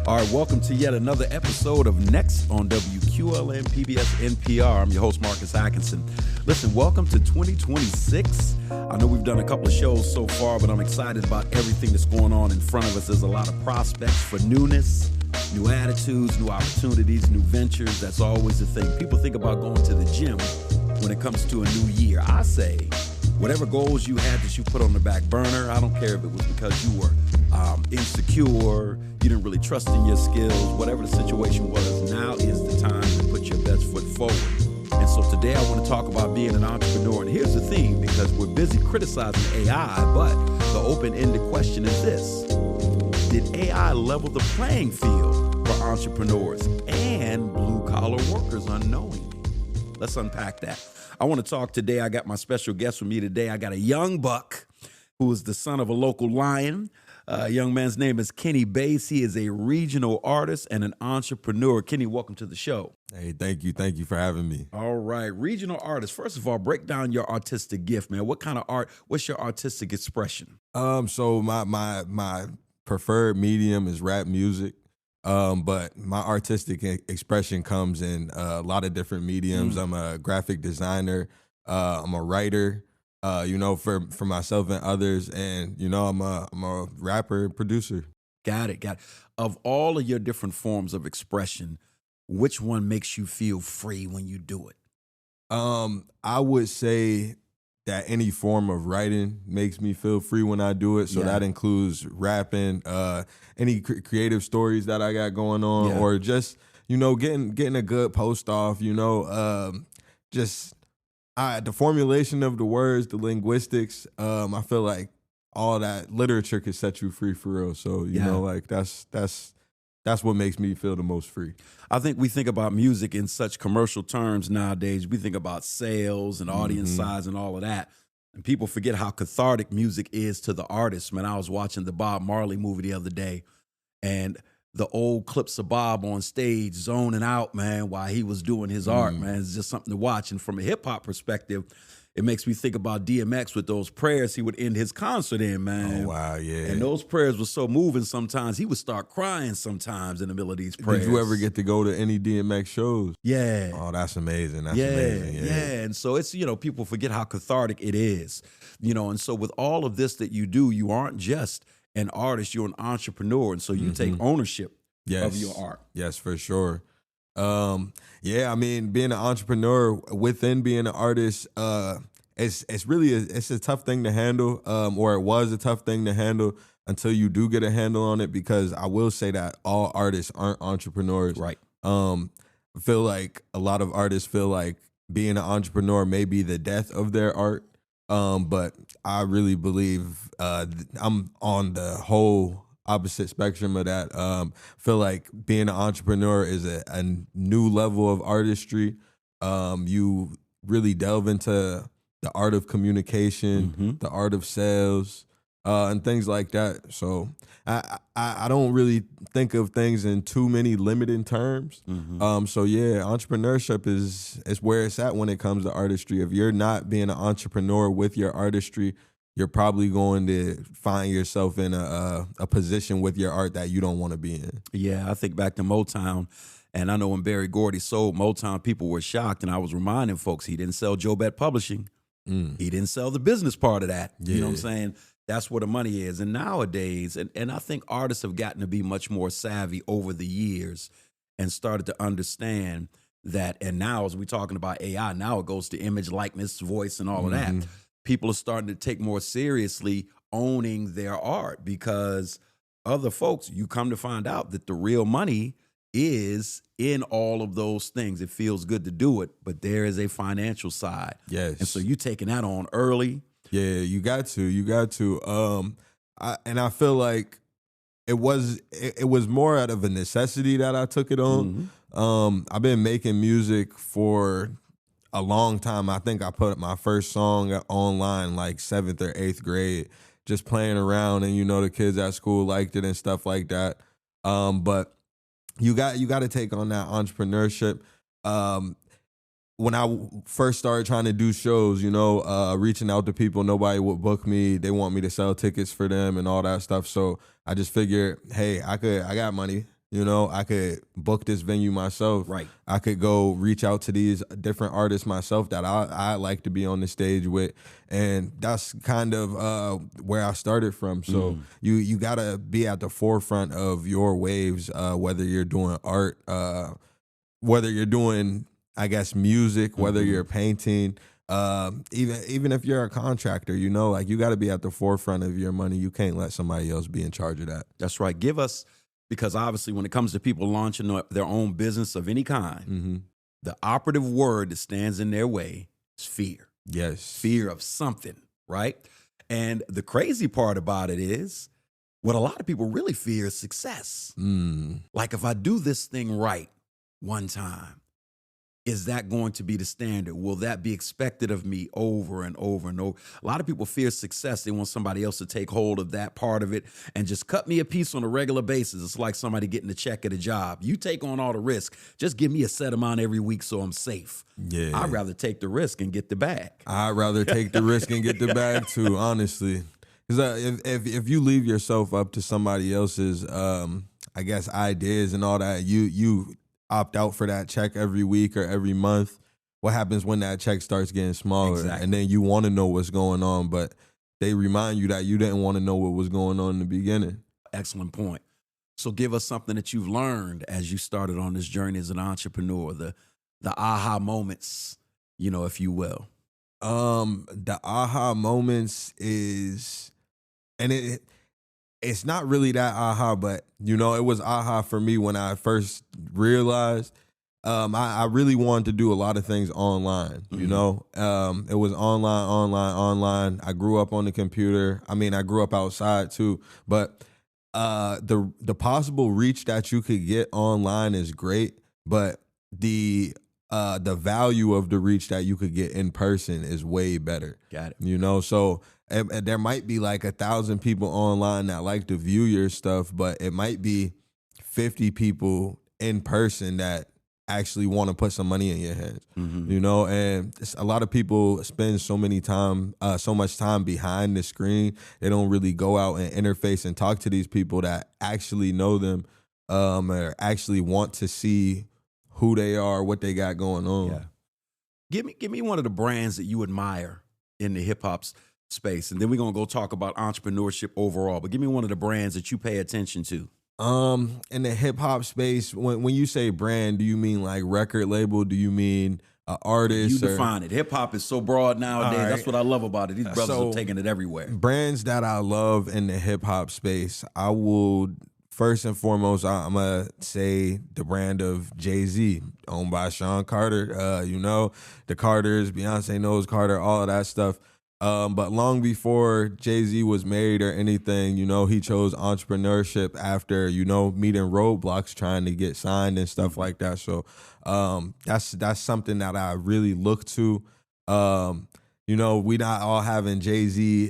All right, welcome to yet another episode of Next on WQLN PBS NPR. I'm your host, Marcus Atkinson. Listen, welcome to 2026. I know we've done a couple of shows so far, but I'm excited about everything that's going on in front of us. There's a lot of prospects for newness, new attitudes, new opportunities, new ventures. That's always the thing. People think about going to the gym when it comes to a new year. I say, whatever goals you had that you put on the back burner, I don't care if it was because you were insecure, you didn't really trust in your skills, whatever the situation was, now is the time to put your best foot forward. And so today I want to talk about being an entrepreneur. And here's the thing, because we're busy criticizing AI, but the open-ended question is this: did AI level the playing field for entrepreneurs and blue-collar workers unknowingly? Let's unpack that. I want to talk today. I got my special guest with me today. I got a young buck who is the son of a local lion. Young man's name is Kenny Bass. He is a regional artist and an entrepreneur. Kenny, welcome to the show. Hey, thank you. Thank you for having me. All right. Regional artist. First of all, break down your artistic gift, man. What kind of art, what's your artistic expression? So my preferred medium is rap music. But my artistic expression comes in a lot of different mediums. I'm a graphic designer. I'm a writer, for myself and others. And, I'm a rapper, producer. Got it. Of all of your different forms of expression, which one makes you feel free when you do it? I would say that any form of writing makes me feel free when I do it. So that includes rapping, any creative stories that I got going on, or just, getting a good post off, the formulation of the words, the linguistics. I feel like all that literature could set you free for real. So, that's what makes me feel the most free. I think we think about music in such commercial terms nowadays. We think about sales and audience size and all of that. And people forget how cathartic music is to the artist. Man, I was watching the Bob Marley movie the other day, and the old clips of Bob on stage zoning out, man, while he was doing his art, man. It's just something to watch. And from a hip-hop perspective, it makes me think about DMX with those prayers he would end his concert in, man. Oh, wow, yeah. And those prayers were so moving sometimes. He would start crying sometimes in the middle of these prayers. Did you ever get to go to any DMX shows? Yeah. Oh, that's amazing. That's amazing. Yeah. And so it's, people forget how cathartic it is. And so with all of this that you do, you aren't just an artist, you're an entrepreneur. And so you take ownership of your art. Yes, for sure. Being an entrepreneur within being an artist, it's really it's a tough thing to handle, or it was a tough thing to handle until you do get a handle on it. Because I will say that all artists aren't entrepreneurs. Right. I feel like a lot of artists feel like being an entrepreneur may be the death of their art. But I really believe I'm on the whole opposite spectrum of that. Feel like being an entrepreneur is a new level of artistry. You really delve into the art of communication, the art of sales, and things like that. So I don't really think of things in too many limiting terms. Entrepreneurship is where it's at when it comes to artistry. If you're not being an entrepreneur with your artistry, you're probably going to find yourself in a position with your art that you don't want to be in. Yeah, I think back to Motown, and I know when Berry Gordy sold Motown, people were shocked, and I was reminding folks he didn't sell Joe Bet Publishing. He didn't sell the business part of that. Yeah. You know what I'm saying? That's where the money is. And nowadays, and I think artists have gotten to be much more savvy over the years and started to understand that, and now as we're talking about AI, now it goes to image, likeness, voice, and all of that. People are starting to take more seriously owning their art, because other folks, you come to find out that the real money is in all of those things. It feels good to do it, but there is a financial side. Yes. And so you taking that on early. Yeah, you got to. I feel like it was more out of a necessity that I took it on. I've been making music for a long time. I think I put my first song online like 7th or 8th grade, just playing around, and the kids at school liked it and stuff like that. But you got to take on that entrepreneurship. When I first started trying to do shows, reaching out to people, nobody would book me. They want me to sell tickets for them and all that stuff. So I just figured, hey, I got money. You know, I could book this venue myself. Right. I could go reach out to these different artists myself that I like to be on the stage with. And that's kind of where I started from. So you got to be at the forefront of your waves, whether you're doing art, whether you're doing, I guess, music, whether you're painting, even if you're a contractor, you know, like you got to be at the forefront of your money. You can't let somebody else be in charge of that. That's right. Give us, because obviously when it comes to people launching their own business of any kind, the operative word that stands in their way is fear. Yes. Fear of something, right? And the crazy part about it is what a lot of people really fear is success. Like, if I do this thing right one time, is that going to be the standard? Will that be expected of me over and over and over? A lot of people fear success. They want somebody else to take hold of that part of it and just cut me a piece on a regular basis. It's like somebody getting a check at a job. You take on all the risk. Just give me a set amount every week so I'm safe. Yeah. I'd rather take the risk and get the bag. I'd rather take the risk and get the bag too, honestly. Because if you leave yourself up to somebody else's, I guess, ideas and all that, you opt out for that check every week or every month. What happens when that check starts getting smaller? Exactly. And then you want to know what's going on, but they remind you that you didn't want to know what was going on in the beginning. Excellent point. So give us something that you've learned as you started on this journey as an entrepreneur, the aha moments, you know, if you will. The aha moments is, and it's not really that aha, but, you know, it was aha for me when I first realized I really wanted to do a lot of things online, you know. It was online. I grew up on the computer. I mean, I grew up outside too, but the possible reach that you could get online is great, but the value of the reach that you could get in person is way better. Got it. You know, so and there might be like 1,000 people online that like to view your stuff, but it might be 50 people in person that actually want to put some money in your hands. You know, and a lot of people spend so much time behind the screen. They don't really go out and interface and talk to these people that actually know them, or actually want to see who they are, what they got going on. Yeah. Give me one of the brands that you admire in the hip hop space, and then we're gonna go talk about entrepreneurship overall. But give me one of the brands that you pay attention to. In the hip hop space, when you say brand, do you mean like record label? Do you mean artist? You define it. Hip hop is so broad nowadays. Right. That's what I love about it. These brothers So, are taking it everywhere. Brands that I love in the hip hop space, I will first and foremost, I'm gonna say the brand of Jay-Z, owned by Sean Carter. You know, the Carters, Beyonce knows Carter, all of that stuff. But long before Jay-Z was married or anything, you know, he chose entrepreneurship after, you know, meeting roadblocks trying to get signed and stuff like that. So that's something that I really look to. You know, we not all having Jay-Z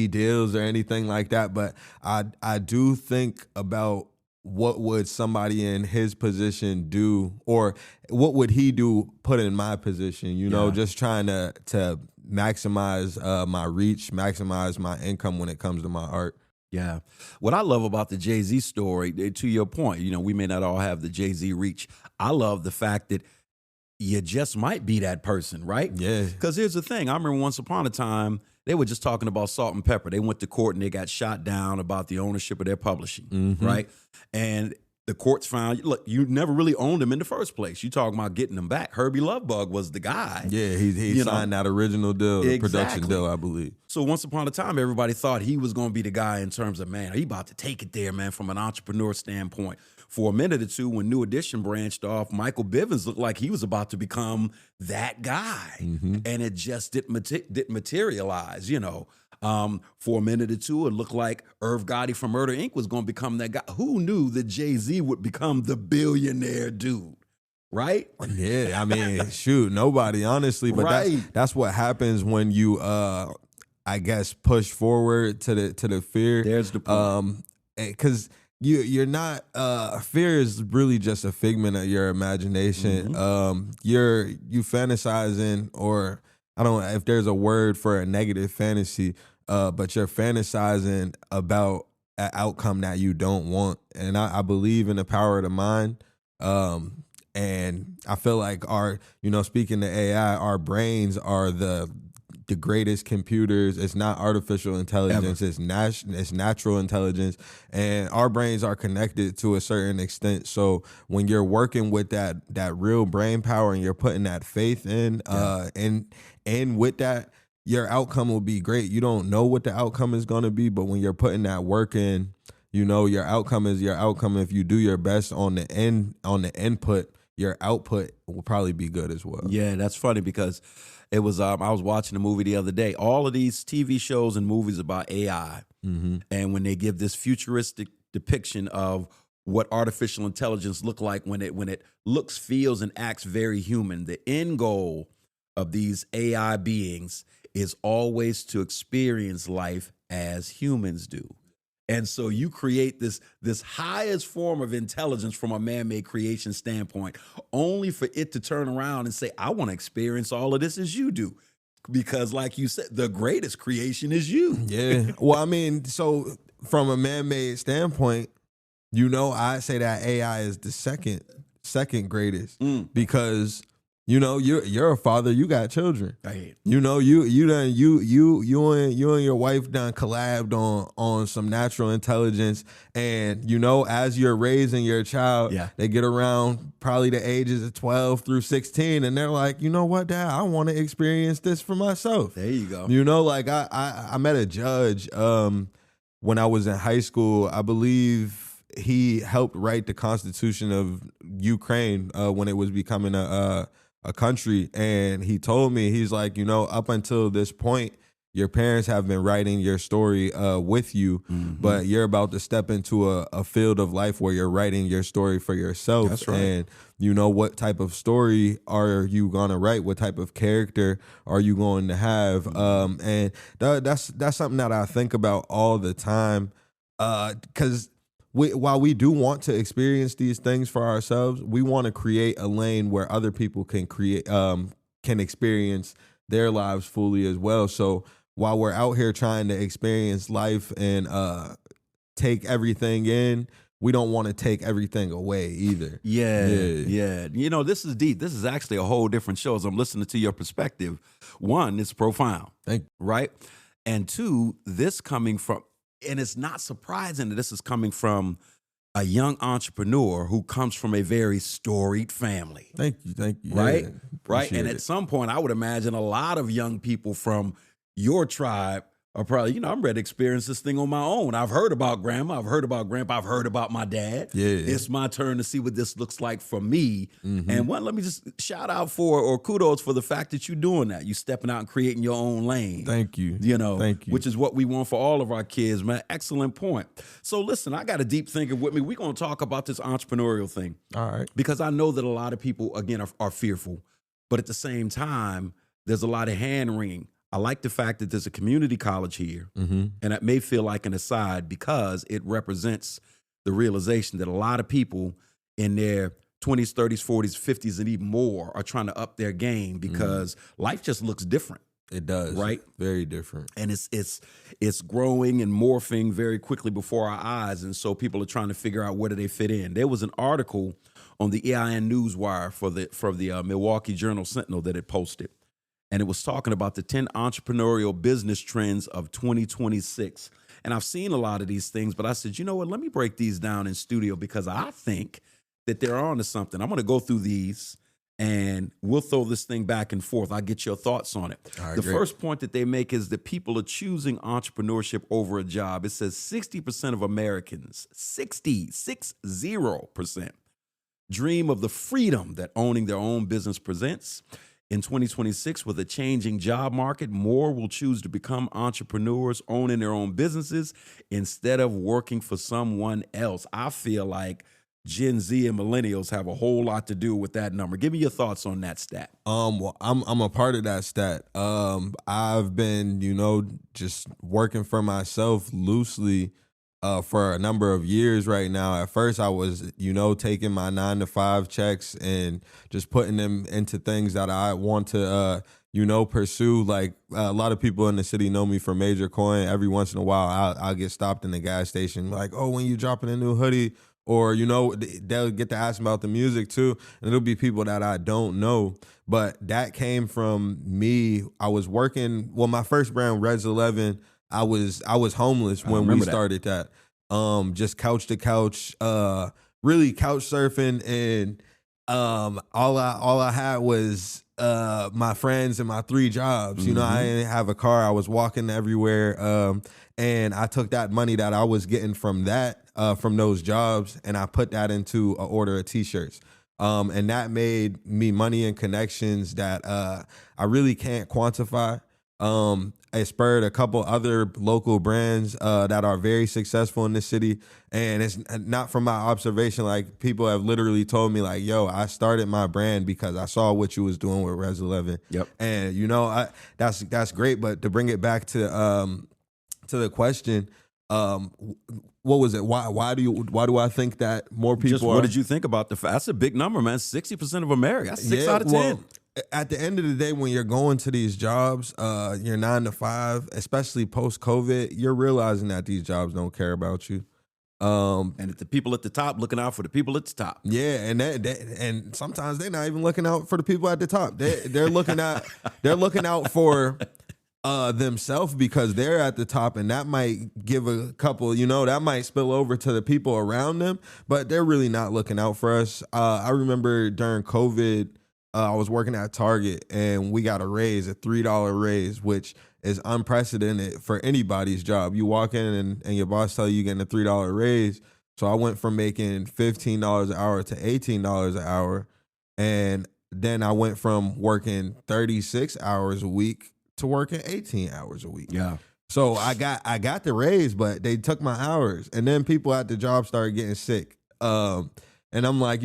deals or anything like that, but I do think about what would somebody in his position do, or what would he do put in my position, you know, just trying to maximize my reach, maximize my income when it comes to my art. Yeah. What I love about the Jay-Z story, to your point, you know, we may not all have the Jay-Z reach. I love the fact that you just might be that person, right? Yeah. Because here's the thing. I remember once upon a time, they were just talking about Salt and Pepper. They went to court and they got shot down about the ownership of their publishing, right? And the courts found, look, you never really owned them in the first place. You talking about getting them back. Herbie Lovebug was the guy. Yeah, he signed that original deal, the production deal, I believe. So once upon a time, everybody thought he was going to be the guy in terms of, man, he about to take it there, man, from an entrepreneur standpoint. For a minute or two, when New Edition branched off, Michael Bivins looked like he was about to become that guy. And it just didn't materialize, you know. For a minute or two, it looked like Irv Gotti from Murder, Inc. was going to become that guy. Who knew that Jay-Z would become the billionaire dude, right? Yeah, I mean, shoot, nobody, honestly. But that's what happens when you, I guess, push forward to the fear. There's the point. Because you're not, fear is really just a figment of your imagination. You fantasizing, or I don't know if there's a word for a negative fantasy, but you're fantasizing about an outcome that you don't want. And I believe in the power of the mind. And I feel like speaking to AI, our brains are the greatest computers. It's not artificial intelligence. It's natural intelligence, and our brains are connected to a certain extent. So when you're working with that real brain power and you're putting that faith in, and with that, your outcome will be great. You don't know what the outcome is going to be, but when you're putting that work in, your outcome is your outcome. If you do your best on the input, your output will probably be good as well. Yeah, that's funny because it was I was watching a movie the other day. All of these TV shows and movies about AI, and when they give this futuristic depiction of what artificial intelligence look like when it looks, feels, and acts very human, the end goal of these AI beings is always to experience life as humans do. And so you create this highest form of intelligence from a man-made creation standpoint, only for it to turn around and say, I want to experience all of this as you do. Because like you said, the greatest creation is you. Yeah. Well, I mean, so from a man-made standpoint, I say that AI is the second greatest because you're a father, you got children. Right. You and your wife done collabed on some natural intelligence, and as you're raising your child, they get around probably the ages of 12 through 16, and they're like, you know what, Dad, I want to experience this for myself. There you go. Like I met a judge when I was in high school. I believe he helped write the Constitution of Ukraine when it was becoming a country, and he told me, he's like, up until this point, your parents have been writing your story with you, but you're about to step into a field of life where you're writing your story for yourself. That's right. And what type of story are you gonna write? What type of character are you going to have? And that's something that I think about all the time, because while we do want to experience these things for ourselves, we want to create a lane where other people can experience their lives fully as well. So while we're out here trying to experience life and take everything in, we don't want to take everything away either. Yeah. This is deep. This is actually a whole different show as I'm listening to your perspective. One, it's profound. Thank you. Right? And two, this coming from, and it's not surprising that this is coming from a young entrepreneur who comes from a very storied family. Thank you. Right? Yeah, right. And at some point, I would imagine a lot of young people from your tribe are probably, I'm ready to experience this thing on my own. I've heard about grandma. I've heard about grandpa. I've heard about my dad. Yeah. It's my turn to see what this looks like for me. And let me just shout out or kudos for the fact that you're doing that. You're stepping out and creating your own lane. Thank you. Thank you. Which is what we want for all of our kids, man. Excellent point. So listen, I got a deep thinker with me. We're going to talk about this entrepreneurial thing. All right. Because I know that a lot of people, again, are fearful. But at the same time, there's a lot of hand-wringing. I like the fact that there's a community college here, and it may feel like an aside because it represents the realization that a lot of people in their 20s, 30s, 40s, 50s, and even more are trying to up their game because life just looks different. It does. Right? Very different. And it's growing and morphing very quickly before our eyes, and so people are trying to figure out where do they fit in. There was an article on the EIN Newswire for the Milwaukee Journal Sentinel that it posted. And it was talking about the 10 entrepreneurial business trends of 2026. And I've seen a lot of these things, but I said, you know what, let me break these down in studio because I think that they're on to something. I'm going to go through these and we'll throw this thing back and forth. I'll get your thoughts on it. All right, the great. first point that they make is that people are choosing entrepreneurship over a job. It says 60% of Americans, 60% dream of the freedom that owning their own business presents. In 2026, with a changing job market, more will choose to become entrepreneurs, owning their own businesses instead of working for someone else. I feel like Gen Z and millennials have a whole lot to do with that number. Give me your thoughts on that stat. Well, I'm a part of that stat. I've been, just working for myself loosely for a number of years right now. At first, I was, taking my 9-to-5 checks and just putting them into things that I want to pursue, like a lot of people in the city know me for Major Coin. Every once in a while, I'll get stopped in the gas station, like, oh, when you dropping a new hoodie, or they'll get to ask about the music too, and it'll be people that I don't know. But that came from me. I was working. Well, my first brand, Reds 11. I was homeless when we started that. Just couch to couch, really couch surfing, and all I had was my friends and my 3 jobs. I didn't have a car. I was walking everywhere, and I took that money that I was getting from those jobs, and I put that into an order of t-shirts. And that made me money and connections that I really can't quantify. It spurred a couple other local brands that are very successful in this city. And it's not from my observation. Like, people have literally told me, like, yo, I started my brand because I saw what you was doing with Res 11. Yep. And, that's great. But to bring it back to the question, what was it? Why do I think that more people what did you think about that's a big number, man. 60% of America. That's 6 out of 10. Well, at the end of the day, when you're going to these jobs, you're 9 to 5, especially post-COVID, you're realizing that these jobs don't care about you. And the people at the top looking out for the people at the top. Yeah, and sometimes they're not even looking out for the people at the top. They're looking out for themselves, because they're at the top, and that might give a couple, that might spill over to the people around them, but they're really not looking out for us. I remember during COVID, I was working at Target, and we got a raise, a $3 raise, which is unprecedented for anybody's job. You walk in and your boss tell you you're getting a $3 raise. So I went from making $15 an hour to $18 an hour. And then I went from working 36 hours a week to working 18 hours a week. Yeah. So I got the raise, but they took my hours. And then people at the job started getting sick. And I'm like,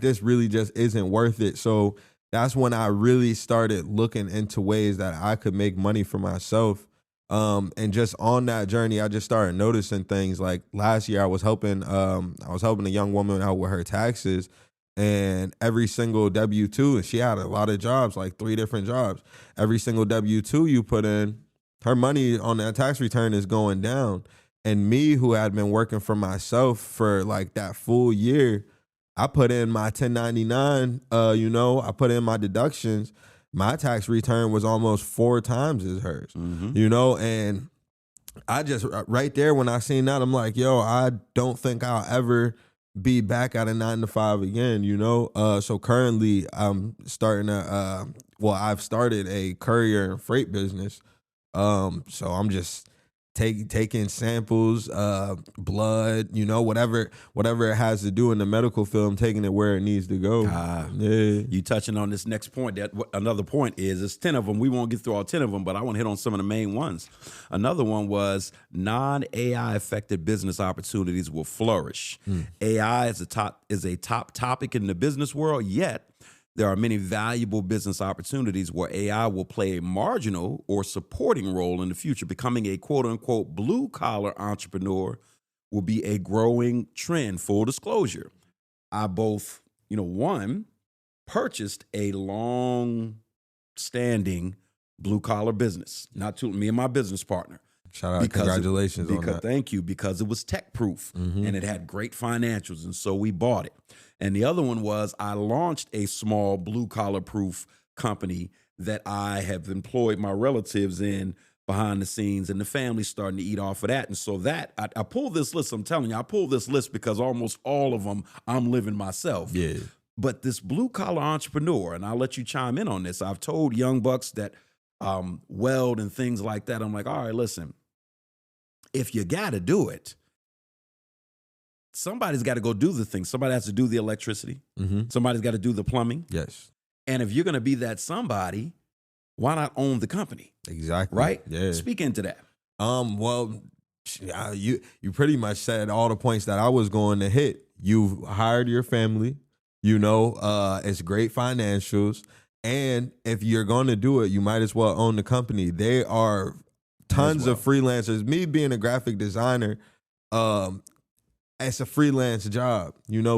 this really just isn't worth it. So that's when I really started looking into ways that I could make money for myself. And just on that journey, I just started noticing things. Like last year, I was helping a young woman out with her taxes, and every single W-2, and she had a lot of jobs, like 3 different jobs. Every single W-2 you put in, her money on that tax return is going down. And me, who had been working for myself for like that full year, I put in my 1099, I put in my deductions. My tax return was almost 4 times as hers, and I just, right there when I seen that, I'm like, yo, I don't think I'll ever be back at a 9 to 5 again, So currently I'm starting I've started a courier and freight business. So I'm just taking samples, blood, whatever it has to do in the medical field, I'm taking it where it needs to go. You touching on this next point. Another point is, it's 10 of them. We won't get through all 10 of them, but I want to hit on some of the main ones. Another one was non-AI affected business opportunities will flourish. AI is a top topic in the business world, yet there are many valuable business opportunities where AI will play a marginal or supporting role in the future. Becoming a quote-unquote blue-collar entrepreneur will be a growing trend. Full disclosure, I both, one, purchased a long-standing blue-collar business, me and my business partner. Shout out, congratulations on that. Thank you, because it was tech-proof, and it had great financials, and so we bought it. And the other one was, I launched a small blue-collar proof company that I have employed my relatives in behind the scenes, and the family's starting to eat off of that. And so that, I pulled this list, I'm telling you, I pulled this list because almost all of them I'm living myself. Yeah. But this blue-collar entrepreneur, and I'll let you chime in on this, I've told young bucks that weld and things like that, I'm like, all right, listen, if you got to do it, somebody's got to go do the thing. Somebody has to do the electricity. Somebody's got to do the plumbing. Yes. And if you're going to be that somebody, why not own the company? Exactly. Right? Yeah. Speak into that. Well, you pretty much said all the points that I was going to hit. You've hired your family. It's great financials. And if you're going to do it, you might as well own the company. There are tons of freelancers. Me being a graphic designer, it's a freelance job.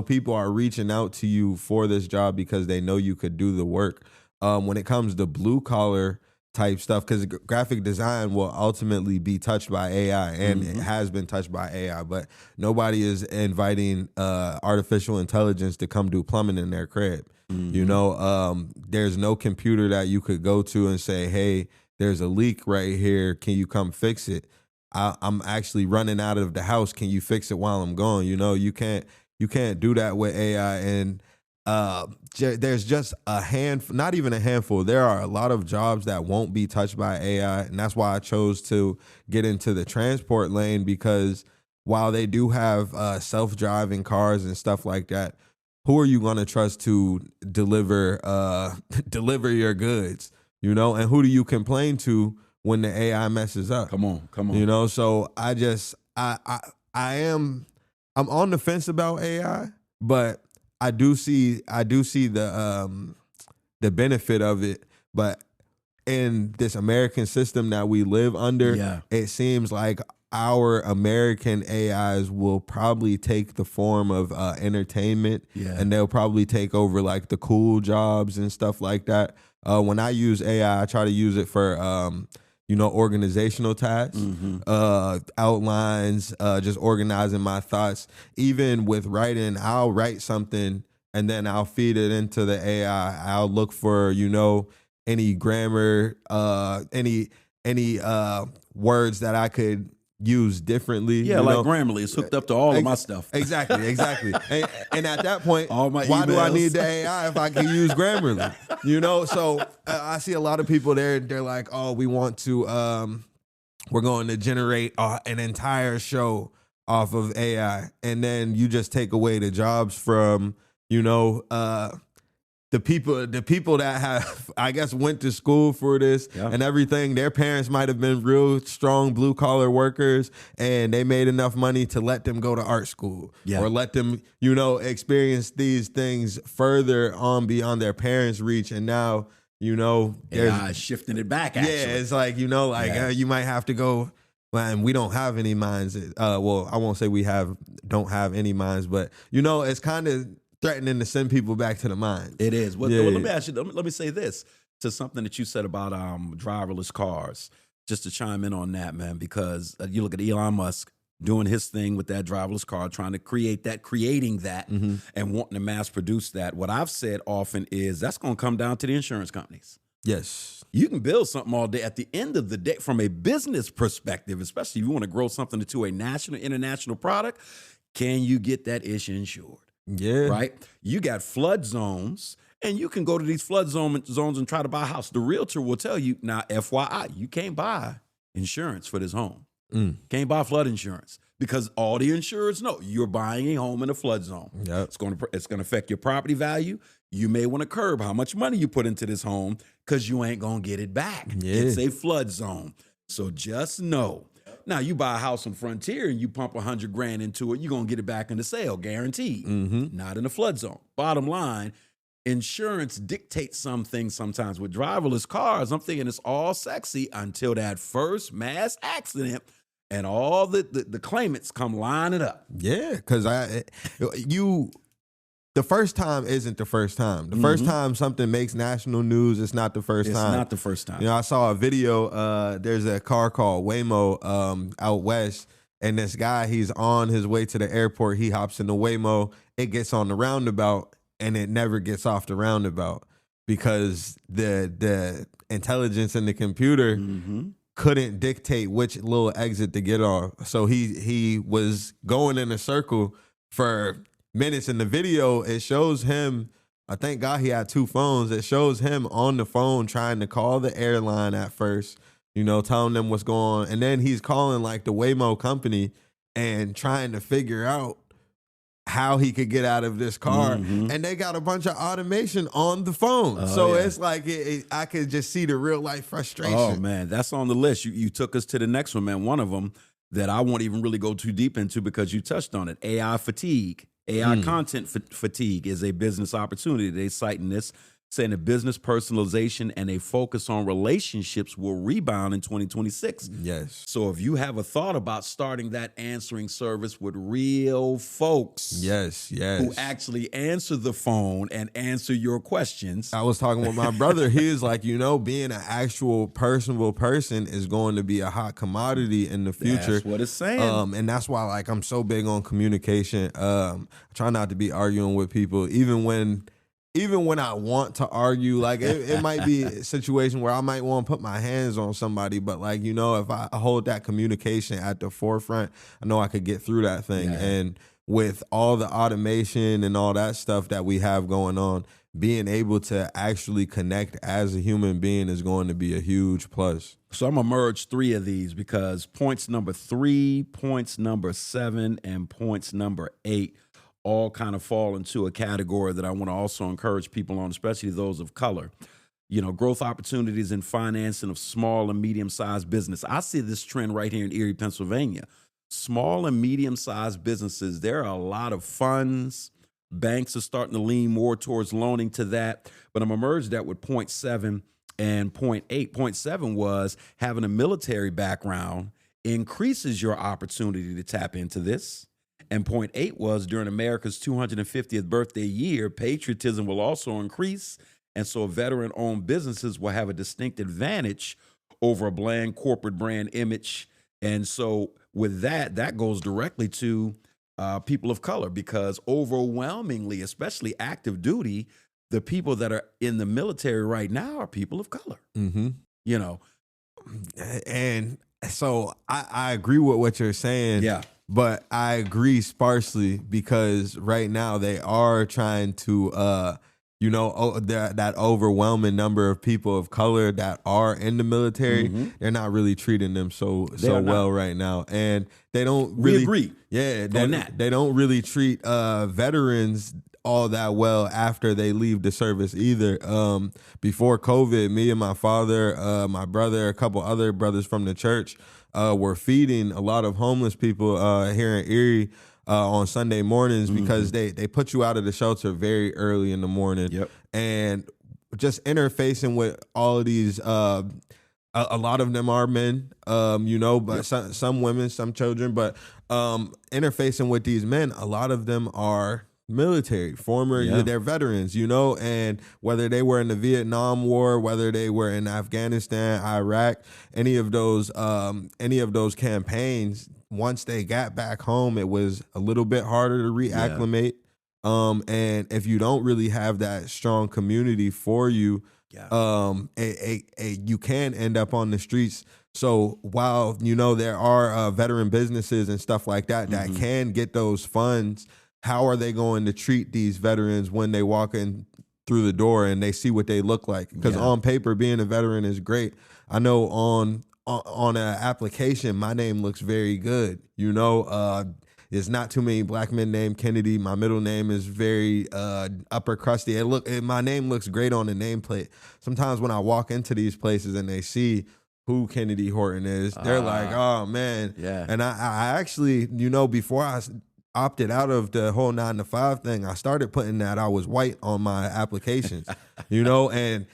People are reaching out to you for this job because they know you could do the work. when it comes to blue collar type stuff, because graphic design will ultimately be touched by AI, and it has been touched by AI, but nobody is inviting artificial intelligence to come do plumbing in their crib. You know, there's no computer that you could go to and say, hey, there's a leak right here. Can you come fix it? I'm actually running out of the house. Can you fix it while I'm gone? You know, you can't do that with AI. And there's just a handful, not even a handful. There are a lot of jobs that won't be touched by AI. And that's why I chose to get into the transport lane, because while they do have self-driving cars and stuff like that, who are you going to trust to deliver your goods? You know, and who do you complain to when the AI messes up? Come on. You know, so I'm on the fence about AI, but I do see the benefit of it. But in this American system that we live under, it seems like our American AIs will probably take the form of entertainment, and they'll probably take over like the cool jobs and stuff like that. When I use AI, I try to use it for organizational tasks, outlines, just organizing my thoughts. Even with writing, I'll write something and then I'll feed it into the AI. I'll look for, any grammar, any words that I could use differently. Yeah, like Grammarly. It's hooked up to all of my stuff. Exactly. And at that point, all my why emails. do I need the AI if I can use Grammarly? So I see a lot of people they're like, oh, we want to, we're going to generate an entire show off of AI. And then you just take away the jobs from, the people that have, I guess, went to school for this and everything. Their parents might have been real strong blue collar workers, and they made enough money to let them go to art school or let them, experience these things further on beyond their parents' reach. And now, there's shifting it back. Actually. Yeah, it's like you might have to go. And we don't have any minds. Well, I won't say don't have any minds, but it's kind of threatening to send people back to the mines. It is. Well, let me ask you. Let me say this to something that you said about driverless cars. Just to chime in on that, man, because you look at Elon Musk doing his thing with that driverless car, trying to creating that, and wanting to mass produce that. What I've said often is that's going to come down to the insurance companies. Yes. You can build something all day. At the end of the day, from a business perspective, especially if you want to grow something into a national, international product, can you get that ish insured? Yeah. Right? You got flood zones, and you can go to these flood zones and try to buy a house. The realtor will tell you, now, FYI, you can't buy insurance for this home. Can't buy flood insurance, because all the insurers know you're buying a home in a flood zone. Yep. It's going to affect your property value. You may want to curb how much money you put into this home, because you ain't going to get it back. Yeah. It's a flood zone. So just know. Now, you buy a house on Frontier and you pump $100,000 into it, you're going to get it back in the sale, guaranteed. Not in a flood zone. Bottom line, insurance dictates some things sometimes. With driverless cars, I'm thinking it's all sexy until that first mass accident and all the claimants come lining up. Yeah, because the first time isn't the first time. The first time something makes national news, it's not the first time. It's not the first time. I saw a video. There's a car called Waymo out west, and this guy, he's on his way to the airport. He hops in the Waymo. It gets on the roundabout, and it never gets off the roundabout because the intelligence in the computer couldn't dictate which little exit to get off. So he was going in a circle for minutes. In the video, it shows him, I thank God he had two phones. It shows him on the phone trying to call the airline at first, telling them what's going on. And then he's calling like the Waymo company and trying to figure out how he could get out of this car. And they got a bunch of automation on the phone. It's like I could just see the real life frustration. Oh, man, that's on the list. You took us to the next one, man. One of them that I won't even really go too deep into because you touched on it, AI fatigue. AI content fatigue is a business opportunity. They citing this saying that business personalization and a focus on relationships will rebound in 2026. Yes. So if you have a thought about starting that answering service with real folks, Yes. who actually answer the phone and answer your questions. I was talking with my brother. He is like, being an actual personable person is going to be a hot commodity in the future. That's what it's saying. And that's why, like, I'm so big on communication. I try not to be arguing with people, even when I want to argue. Like, it might be a situation where I might want to put my hands on somebody, but, like, if I hold that communication at the forefront, I know I could get through that thing. Yeah. And with all the automation and all that stuff that we have going on, being able to actually connect as a human being is going to be a huge plus. So I'm going to merge 3 of these because points number 3, points number 7, and points number 8 all kind of fall into a category that I want to also encourage people on, especially those of color. Growth opportunities in financing of small and medium-sized business. I see this trend right here in Erie, Pennsylvania. Small and medium-sized businesses, there are a lot of funds. Banks are starting to lean more towards loaning to that. But I'm going to merge that with point 7 and point 8. Point 7 was having a military background increases your opportunity to tap into this. And point 8 was during America's 250th birthday year, patriotism will also increase. And so veteran-owned businesses will have a distinct advantage over a bland corporate brand image. And so with that goes directly to people of color, because overwhelmingly, especially active duty, the people that are in the military right now are people of color. Mm-hmm. And so I agree with what you're saying. Yeah. But I agree sparsely, because right now they are trying to, that overwhelming number of people of color that are in the military, they're not really treating them so well right now. And they don't really. We agree. Yeah. They don't really treat veterans all that well after they leave the service either. Before COVID, me and my father, my brother, a couple other brothers from the church, were feeding a lot of homeless people here in Erie on Sunday mornings, because they put you out of the shelter very early in the morning. Yep. And just interfacing with all of these, a lot of them are men, but some women, some children, but interfacing with these men, a lot of them are military, they're veterans, and whether they were in the Vietnam War, whether they were in Afghanistan, Iraq, any of those campaigns, once they got back home, it was a little bit harder to reacclimate. And if you don't really have that strong community for you, you can end up on the streets. So while, there are veteran businesses and stuff like that that can get those funds, how are they going to treat these veterans when they walk in through the door and they see what they look like? Because on paper, being a veteran is great. I know on an application, my name looks very good. There's not too many black men named Kennedy. My middle name is very upper crusty. My name looks great on the nameplate. Sometimes when I walk into these places and they see who Kennedy Horton is, they're like, oh, man. Yeah. And I actually, before I opted out of the whole 9-to-5 thing, I started putting that I was white on my applications, and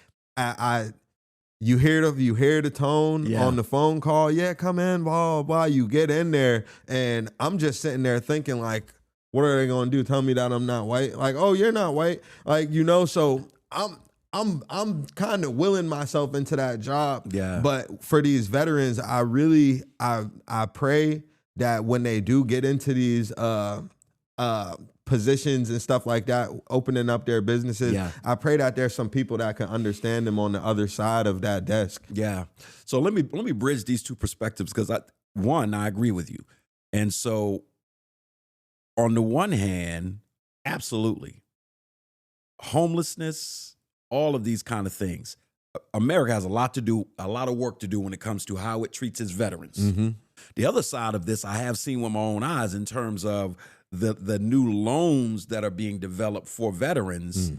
you hear the tone on the phone call. Yeah, come in, blah, blah, blah. You get in there, and I'm just sitting there thinking, like, what are they going to do? Tell me that I'm not white? Like, oh, you're not white. Like, so I'm kind of willing myself into that job. Yeah. But for these veterans, I pray that when they do get into these positions and stuff like that, opening up their businesses, I pray that there's some people that can understand them on the other side of that desk. Yeah. So let me bridge these two perspectives, because I agree with you. And so on the one hand, absolutely, homelessness, all of these kind of things, America has a lot of work to do when it comes to how it treats its veterans. Mm-hmm. The other side of this, I have seen with my own eyes in terms of the new loans that are being developed for veterans.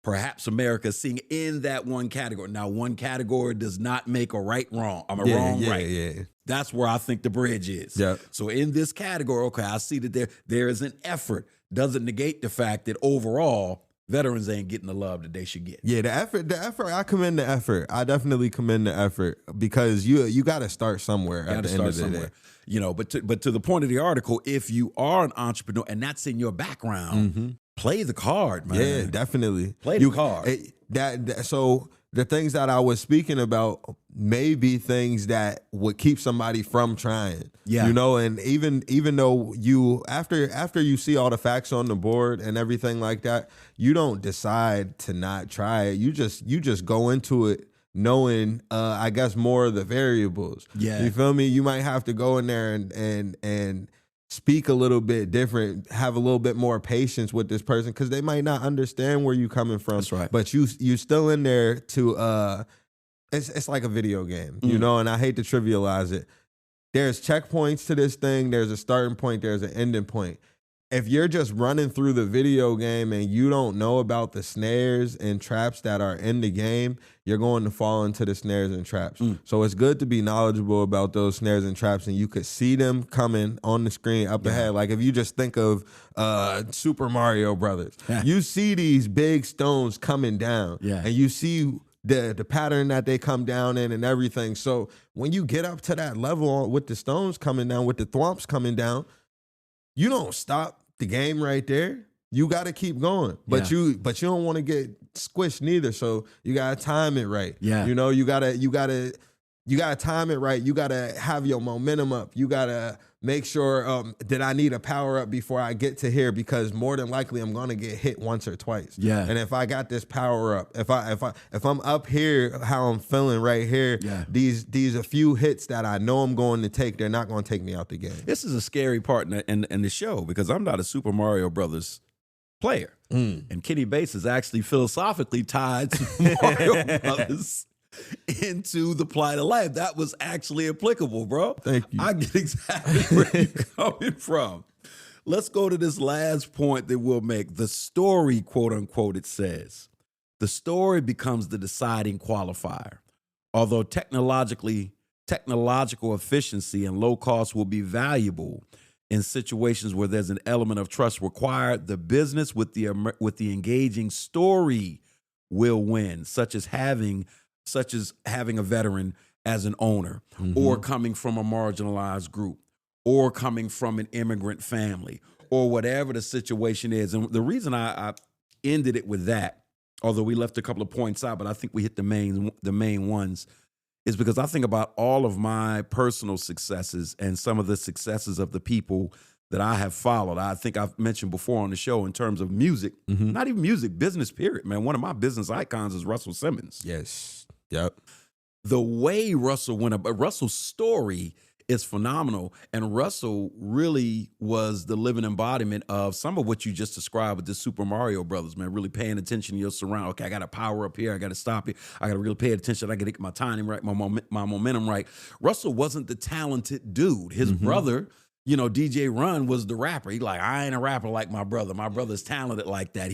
Perhaps America is seeing in that one category. Now, one category does not make a right wrong. I'm a wrong right. Yeah. That's where I think the bridge is. Yeah. So in this category, okay, I see that there is an effort. Doesn't negate the fact that overall veterans ain't getting the love that they should get. Yeah, the effort. I commend the effort. I definitely commend the effort because you got to start somewhere. At the end of the day. You know, but to the point of the article, if you are an entrepreneur and that's in your background, play the card, man. Yeah, definitely. Play the card. So the things that I was speaking about may be things that would keep somebody from trying. Yeah. You know, and even though you after you see all the facts on the board and everything like that, you don't decide to not try it. You just go into it knowing I guess more of the variables. Yeah. You feel me? You might have to go in there and speak a little bit different, have a little bit more patience with this person because they might not understand where you're coming from. That's right. But you still in there to it's like a video game, you know, and I hate to trivialize it. There's checkpoints to this thing, there's a starting point, there's an ending point. If you're just running through the video game and you don't know about the snares and traps that are in the game, you're going to fall into the snares and traps. So it's good to be knowledgeable about those snares and traps, and you could see them coming on the screen up ahead. Like if you just think of Super Mario Brothers, you see these big stones coming down, and you see the pattern that they come down in and everything. So when you get up to that level with the stones coming down, with the thwomps coming down, you don't stop the game right there. You got to keep going, but you don't want to get squished neither. So you got to time it right. Yeah, you know, you gotta time it right. You gotta have your momentum up. You gotta make sure that I need a power up before I get to here, because more than likely I'm gonna get hit once or twice. Yeah. And if I got this power up, if I'm up here, how I'm feeling right here, these a few hits that I know I'm going to take, they're not going to take me out the game. This is a scary part in the show because I'm not a Super Mario Brothers player, and Kenny Bates is actually philosophically tied to Mario Brothers into the plight of life. That was actually applicable, bro. Thank you. I get exactly where you're coming from. Let's go to this last point that we'll make. The story, quote unquote, it says, the story becomes the deciding qualifier. Although technological efficiency and low cost will be valuable in situations where there's an element of trust required, the business with the engaging story will win, such as having a veteran as an owner, or coming from a marginalized group, or coming from an immigrant family, or whatever the situation is. And the reason I ended it with that, although we left a couple of points out, but I think we hit the main ones, is because I think about all of my personal successes and some of the successes of the people that I have followed. I think I've mentioned before on the show in terms of music, not even music, business period, man. One of my business icons is Russell Simmons. Yes. Yep. The way Russell went up, Russell's story is phenomenal. And Russell really was the living embodiment of some of what you just described with the Super Mario Brothers, man, really paying attention to your surround. Okay, I got to power up here. I got to stop here. I got to really pay attention. I got to get my timing right, my momentum right. Russell wasn't the talented dude. His brother, you know, DJ Run was the rapper. He like, I ain't a rapper like my brother. My brother's talented like that.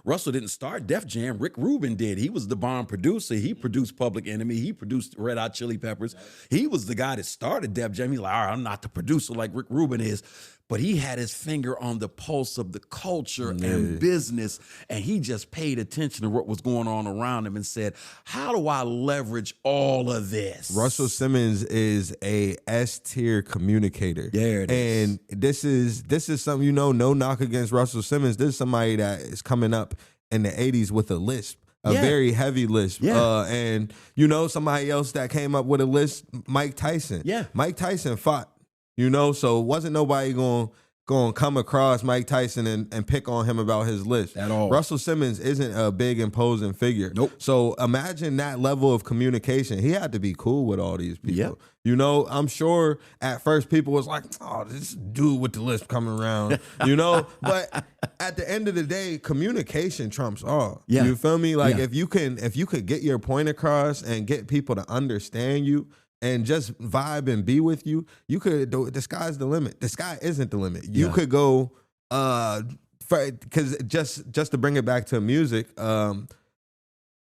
Russell didn't start Def Jam. Rick Rubin did. He was the bomb producer. He produced Public Enemy. He produced Red Hot Chili Peppers. He was the guy that started Def Jam. He's like, all right, I'm not the producer like Rick Rubin is. But he had his finger on the pulse of the culture and business, and he just paid attention to what was going on around him and said, how do I leverage all of this? Russell Simmons is a S-tier communicator. There it is. And this is something, you know, no knock against Russell Simmons. This is somebody that is coming up in the 80s with a lisp. A very heavy lisp. And, you know, somebody else that came up with a lisp, Mike Tyson. Yeah. Mike Tyson fought. You know, so wasn't nobody going to come across Mike Tyson and pick on him about his list. At all. Russell Simmons isn't a big, imposing figure. Nope. So imagine that level of communication. He had to be cool with all these people. Yep. You know, I'm sure at first people was like, oh, this dude with the list coming around, you know? But at the end of the day, communication trumps all. Yeah. You feel me? Like if you could get your point across and get people to understand you, and just vibe and be with you, you could, the sky's the limit. The sky isn't the limit. You could go, because just to bring it back to music, in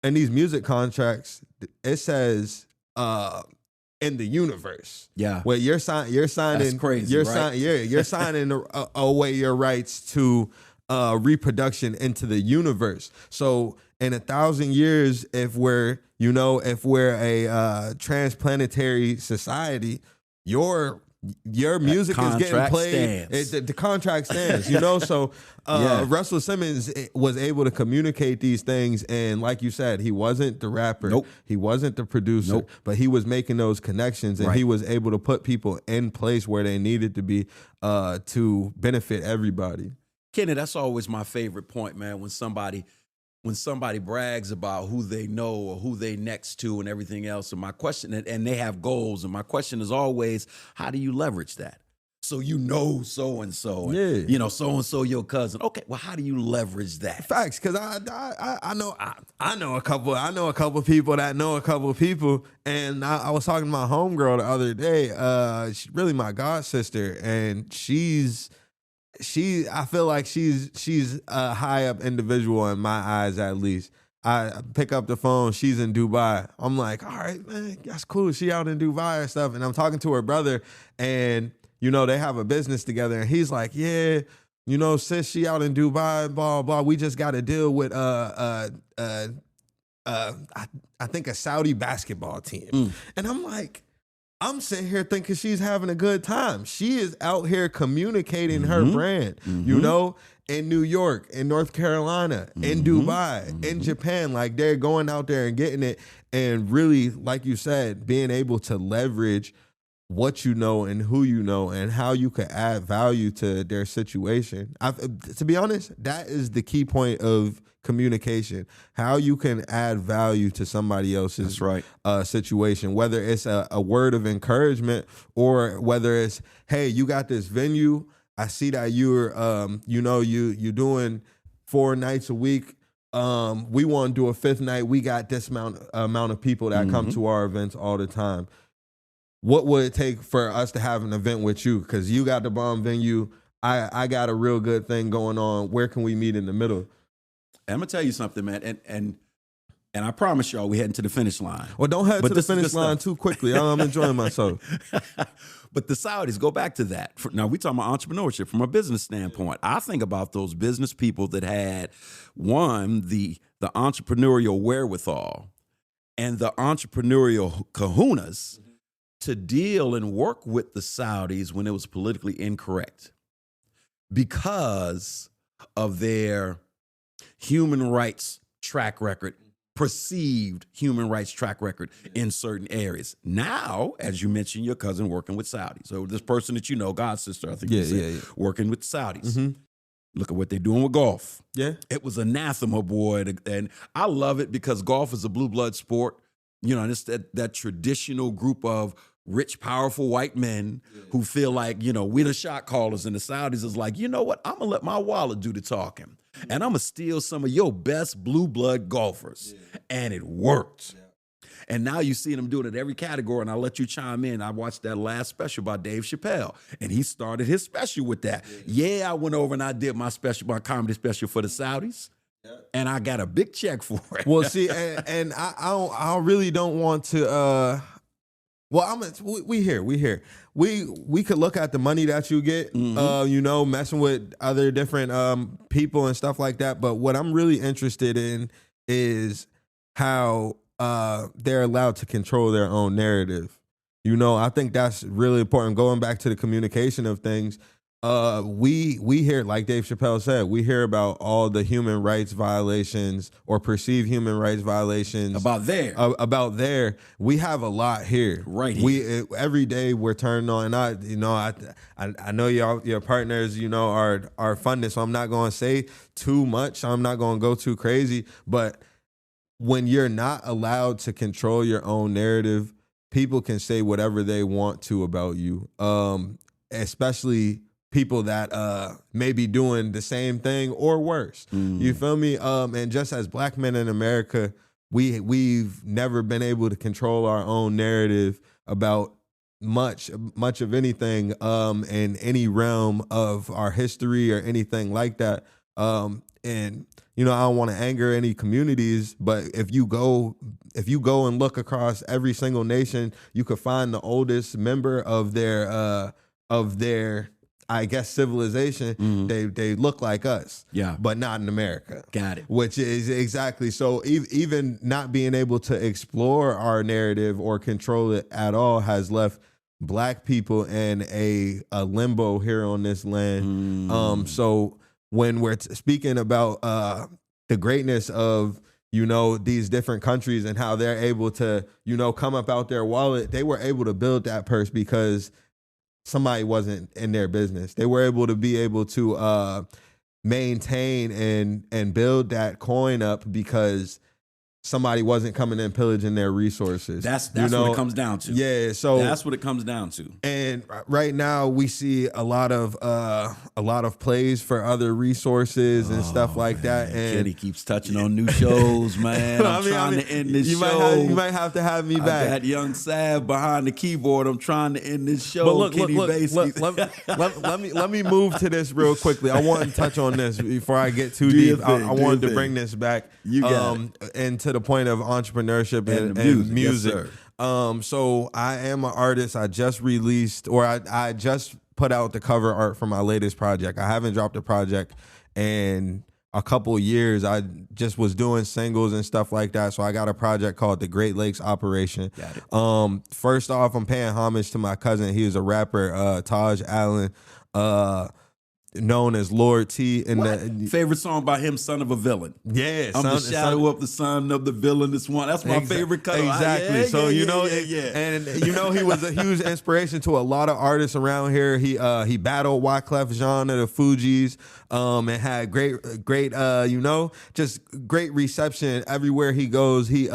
these music contracts, it says in the universe. Yeah. Where you're signing, That's crazy, you're right? you're signing away your rights to reproduction into the universe. So in 1,000 years, if we're a transplanetary society, your music is getting played. The contract stands, So Russell Simmons was able to communicate these things, and like you said, he wasn't the rapper, Nope. He wasn't the producer, Nope. but he was making those connections, and Right. he was able to put people in place where they needed to be to benefit everybody. Kenny, that's always my favorite point, man. When somebody brags about who they know or who they next to and everything else, and my question, and they have goals, and my question is always, how do you leverage that? So so and so, so and so your cousin. Okay, well, how do you leverage that? Facts, because I know a couple people that know a couple of people, and I was talking to my homegirl the other day. She's really my god sister, and I feel like she's a high up individual in my eyes, at least. I pick up the phone, she's in Dubai. I'm like, all right, man, that's cool. She out in Dubai and stuff. And I'm talking to her brother, and they have a business together. And he's like, yeah, sis, she out in Dubai, blah, blah. We just got to deal with I think a Saudi basketball team. And I'm sitting here thinking she's having a good time. She is out here communicating her brand, in New York, in North Carolina, in Dubai, in Japan. Like, they're going out there and getting it, and really, like you said, being able to leverage what you know and who you know and how you could add value to their situation. To be honest, that is the key point of communication. How you can add value to somebody else's situation, whether it's a word of encouragement or whether it's, hey, you got this venue. I see that you're you're doing 4 nights a week. We want to do a 5th night. We got this amount of people that come to our events all the time. What would it take for us to have an event with you? Because you got the bomb venue. I got a real good thing going on. Where can we meet in the middle? I'm gonna tell you something, man, and I promise y'all, we heading to the finish line. Well, don't head to the finish line too quickly. I'm enjoying myself. But the Saudis, go back to that. Now, we talking about entrepreneurship from a business standpoint. I think about those business people that had, one, the entrepreneurial wherewithal and the entrepreneurial kahunas to deal and work with the Saudis when it was politically incorrect because of their human rights track record, perceived human rights track record in certain areas. Now, as you mentioned, your cousin working with Saudis. So this person that God sister, I think you said, working with Saudis. Look at what they're doing with golf. Yeah. It was anathema, boy. And I love it because golf is a blue blood sport. And it's that traditional group of rich, powerful white men who feel like, we the shot callers, and the Saudis is like, you know what? I'm going to let my wallet do the talking. And I'm going to steal some of your best blue blood golfers. And it worked. And now you see them doing it every category, and I'll let you chime in. I watched that last special by Dave Chappelle, and he started his special with that. I went over and I did my comedy special for the Saudis, and I got a big check for it. Well, see, and I really don't want to. We here. We could look at the money that you get, messing with other different people and stuff like that. But what I'm really interested in is how they're allowed to control their own narrative. I think that's really important. Going back to the communication of things, we hear, like Dave Chappelle said, we hear about all the human rights violations or perceived human rights violations about there. We have a lot here, right? Here. Every day we're turning on, and I know your partners, are funded, so I'm not going to say too much. I'm not going to go too crazy, but when you're not allowed to control your own narrative, people can say whatever they want to about you, especially people that may be doing the same thing or worse. You feel me? And just as black men in America, we've never been able to control our own narrative about much of anything in any realm of our history or anything like that. And I don't want to anger any communities, but if you go and look across every single nation, you could find the oldest member of their I guess civilization, they look like us, but not in America. Got it. Which is exactly so. Even not being able to explore our narrative or control it at all has left Black people in a limbo here on this land. So when we're speaking about the greatness of these different countries and how they're able to come up out their wallet, they were able to build that purse because somebody wasn't in their business. They were able to maintain and build that coin up because somebody wasn't coming in pillaging their resources. That's what it comes down to. Yeah, so that's what it comes down to. And right now we see a lot of plays for other resources and stuff like that. And Kenny keeps touching on new shows, man. I'm trying to end this show. You might have to have me back. I got young Sav behind the keyboard. I'm trying to end this show. But look, let me move to this real quickly. I want to touch on this before I get too deep. I wanted to bring this back. You got it. And to the point of entrepreneurship and music. Yes, sir. So I am an artist. I just released, or I just put out the cover art for my latest project. I haven't dropped a project in a couple of years. I just was doing singles and stuff like that. So I got a project called The Great Lakes Operation. Got it. First off, I'm paying homage to my cousin. He was a rapper, Taj Allen, known as Lord T. Favorite song by him, Son of a Villain. Yeah, I'm the shadow of the son of the villain. This one, that's my favorite color. Exactly. And he was an inspiration to a lot of artists around here. He battled Wyclef Jean of the Fugees, and had great just great reception everywhere he goes. He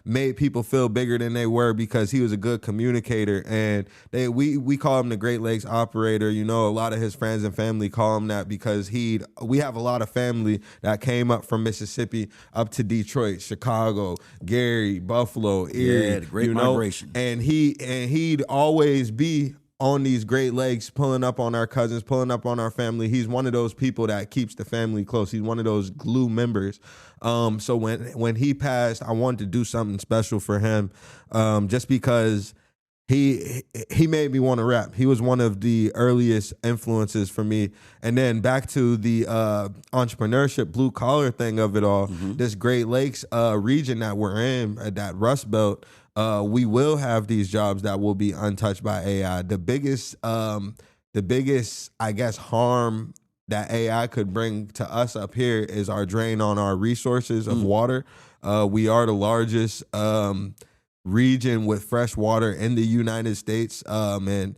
made people feel bigger than they were because he was a good communicator. And we call him the Great Lakes Operator. A lot of his friends and family call him that because we have a lot of family that came up from Mississippi up to Detroit, Chicago, Gary, Buffalo, Erie. Yeah, the Great Migration. And he'd always be on these Great Lakes, pulling up on our cousins, pulling up on our family. He's one of those people that keeps the family close. He's one of those glue members. So when he passed, I wanted to do something special for him, just because he made me want to rap. He was one of the earliest influences for me. And then back to the entrepreneurship, blue collar thing of it all. This Great Lakes region that we're in, that Rust Belt, we will have these jobs that will be untouched by AI. The biggest, I guess, harm that AI could bring to us up here is our drain on our resources of water. We are the largest region with fresh water in the United States. And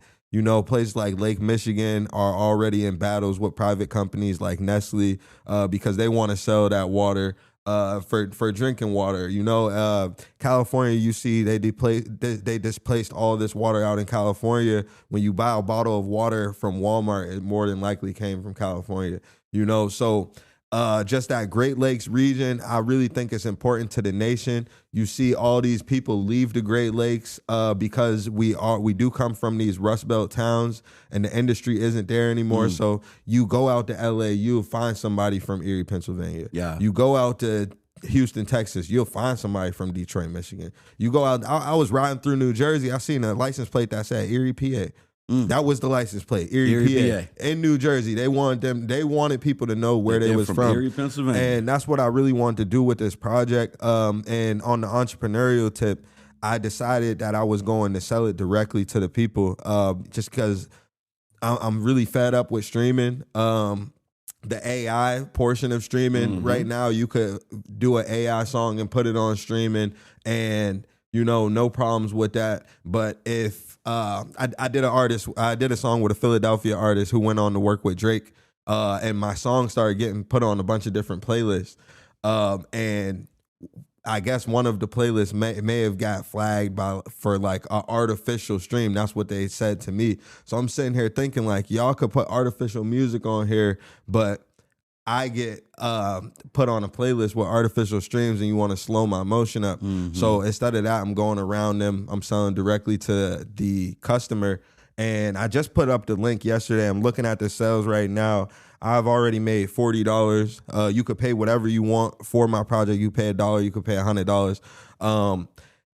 places like Lake Michigan are already in battles with private companies like Nestle because they want to sell that water for drinking water. California, you see they displaced all this water out in California. When you buy a bottle of water from Walmart, it more than likely came from California. So just that Great Lakes region, I really think it's important to the nation. You see all these people leave the Great Lakes because we do come from these Rust Belt towns and the industry isn't there anymore. So you go out to LA, you'll find somebody from Erie, Pennsylvania. Yeah. You go out to Houston, Texas, you'll find somebody from Detroit, Michigan. You go out, I was riding through New Jersey, I seen a license plate that said Erie, PA. That was the license plate, Erie, PA. In New Jersey. They wanted people to know where they was from. Erie, Pennsylvania. And that's what I really wanted to do with this project. And on the entrepreneurial tip, I decided that I was going to sell it directly to the people, just because I'm really fed up with streaming. The AI portion of streaming right now, you could do an AI song and put it on streaming, and no problems with that. But if I did a song with a Philadelphia artist who went on to work with Drake, and my song started getting put on a bunch of different playlists, and I guess one of the playlists may have got flagged for like an artificial stream. That's what they said to me. So I'm sitting here thinking like, y'all could put artificial music on here, but I get put on a playlist with artificial streams and you want to slow my motion up. So instead of that, I'm going around them. I'm selling directly to the customer. And I just put up the link yesterday. I'm looking at the sales right now. I've already made $40. You could pay whatever you want for my project. You pay $1, you could pay $100.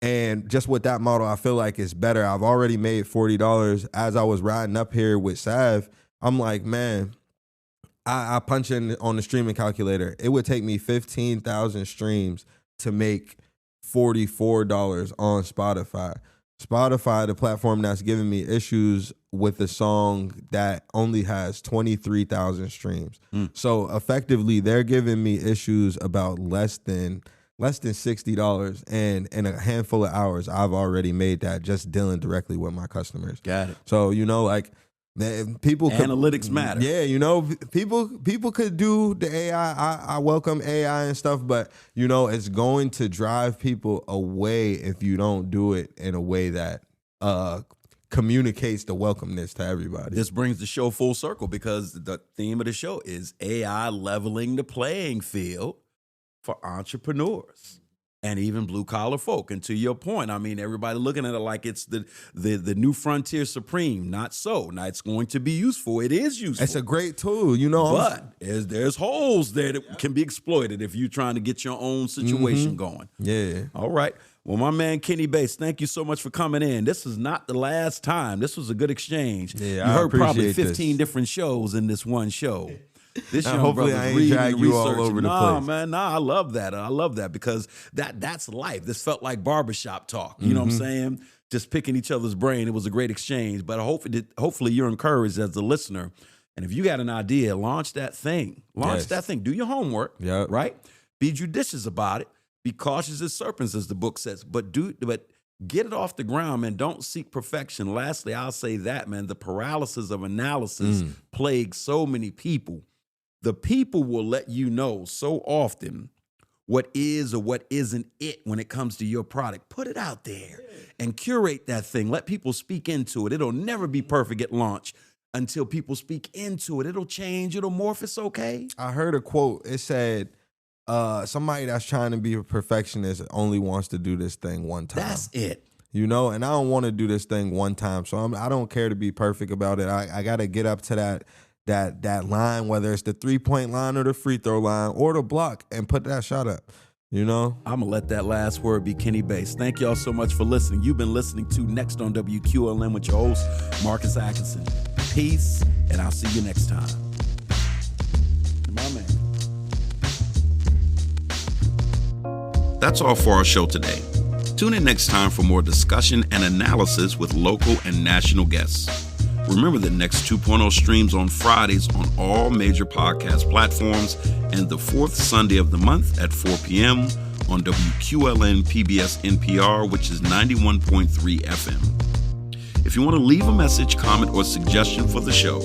And just with that model, I feel like it's better. I've already made $40. As I was riding up here with Sav, I'm like, man, I punch in on the streaming calculator. It would take me 15,000 streams to make $44 on Spotify. Spotify, the platform that's giving me issues with a song that only has 23,000 streams. So effectively, they're giving me issues about less than $60, and in a handful of hours, I've already made that just dealing directly with my customers. Got it. So like. People analytics matter. Yeah, people could do the AI. I welcome AI and stuff, but it's going to drive people away if you don't do it in a way that communicates the welcomeness to everybody. This brings the show full circle because the theme of the show is AI leveling the playing field for entrepreneurs and even blue collar folk. And to your point, I mean, everybody looking at it like it's the new frontier supreme. Not so. Now it's going to be useful. It is useful. It's a great tool, but there's holes there that can be exploited if you're trying to get your own situation going. Yeah. All right. Well, my man Kenny Bates, thank you so much for coming in. This is not the last time. This was a good exchange. Yeah, you I heard probably appreciate 15 different shows in this one show. This young hopefully brother's I ain't reading drag and you all researching. over the place. Man, I love that. I love that because that's life. This felt like barbershop talk. You know what I'm saying? Just picking each other's brain. It was a great exchange. But hopefully you're encouraged as a listener. And if you got an idea, launch that thing. Launch that thing. Do your homework. Yep. Right? Be judicious about it. Be cautious as serpents, as the book says. But get it off the ground, man. Don't seek perfection. Lastly, I'll say that, man. The paralysis of analysis plagues so many people. The people will let you know so often what is or what isn't it when it comes to your product. Put it out there and curate that thing. Let people speak into it. It'll never be perfect at launch until people speak into it. It'll change. It'll morph. It's okay. I heard a quote. It said, somebody that's trying to be a perfectionist only wants to do this thing one time. That's it. And I don't want to do this thing one time. So I don't care to be perfect about it. I got to get up to that line, whether it's the 3-point line or the free throw line or the block, and put that shot up. I'm going to let that last word be Kenny Bates. Thank y'all so much for listening. You've been listening to Next on WQLM with your host, Marcus Atkinson. Peace, and I'll see you next time. My man. That's all for our show today. Tune in next time for more discussion and analysis with local and national guests. Remember that Next 2.0 streams on Fridays on all major podcast platforms and the fourth Sunday of the month at 4 p.m. on WQLN PBS NPR, which is 91.3 FM. If you want to leave a message, comment, or suggestion for the show,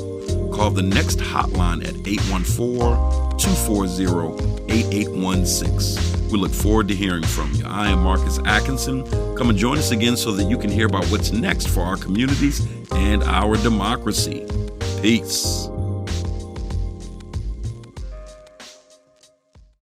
call the Next hotline at 814-240-8816. We look forward to hearing from you. I am Marcus Atkinson. Come and join us again so that you can hear about what's next for our communities and our democracy. Peace.